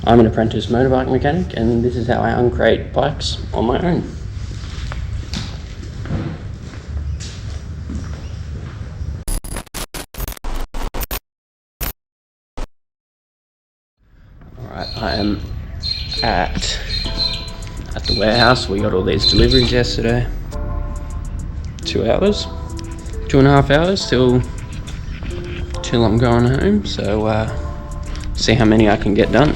I'm an apprentice motorbike mechanic, and this is how I uncrate bikes on my own. Alright, I am at the warehouse. We got all these deliveries yesterday. 2 hours, 2.5 hours till I'm going home, so see how many I can get done.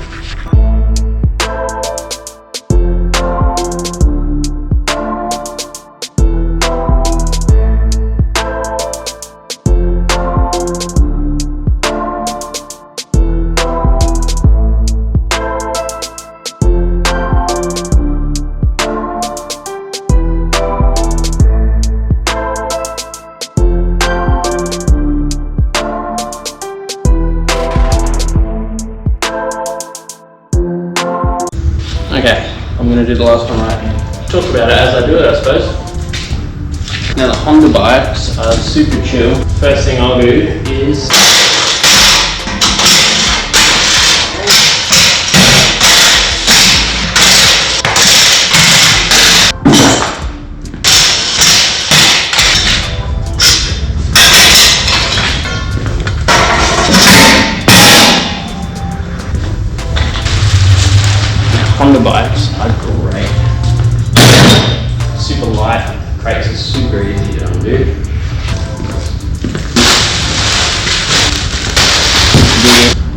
Okay, I'm going to do the last one right here. Talk about it as I do it, I suppose. Now the Honda bikes are super chill. First thing I'll do is Honda bikes are great. Super light, crates are super easy to undo.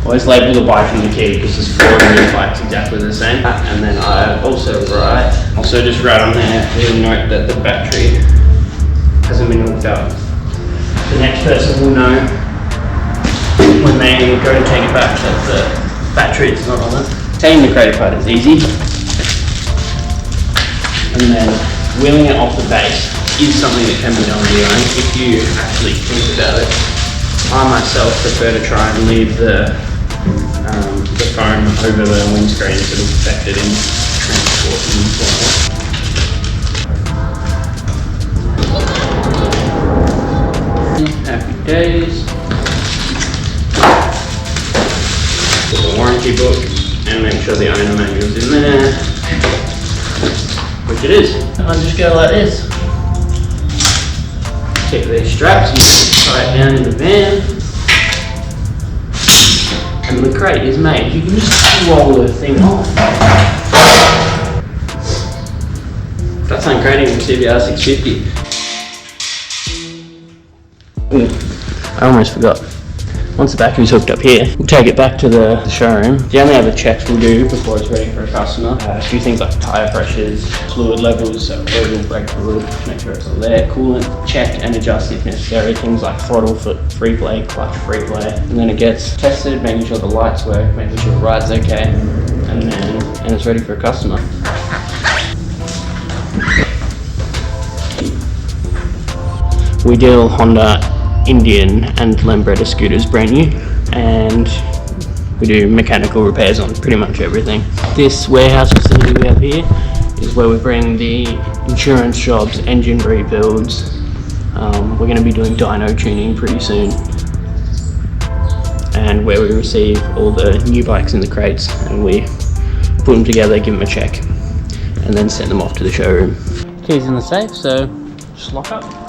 Always label the bike and the key because there's 4 of these bikes exactly the same. And then I also just write on there, you'll note that the battery hasn't been hooked up. The next person will know when they go to take it back that the battery is not on it. Taking the crate apart is easy, and then wheeling it off the base is something that can be done on your own if you actually think about it. I myself prefer to try and leave the foam over the windscreen so it'll affect it in transport and so on. Happy days. With the warranty book. And make sure the owner manual's in there, which it is. And I'll just go like this. Take these straps and tie it down in the van. And the crate is made. You can just roll the thing off. That's uncrating with CBR 650. I almost forgot. Once the battery's hooked up here, we'll take it back to the showroom. The only other checks we'll do before it's ready for a customer, a few things like tyre pressures, fluid levels, so oil, brake fluid, make sure it's all there, coolant, check and adjust if necessary, things like throttle, free play, clutch, free play. And then it gets tested, making sure the lights work, making sure it rides okay, and it's ready for a customer. We deal Honda, Indian and Lambretta scooters brand new, and we do mechanical repairs on pretty much everything. This warehouse facility we have here is where we bring the insurance jobs, engine rebuilds. We're going to be doing dyno tuning pretty soon, and where we receive all the new bikes in the crates and we put them together, give them a check, and then send them off to the showroom. Keys in the safe, so just lock up.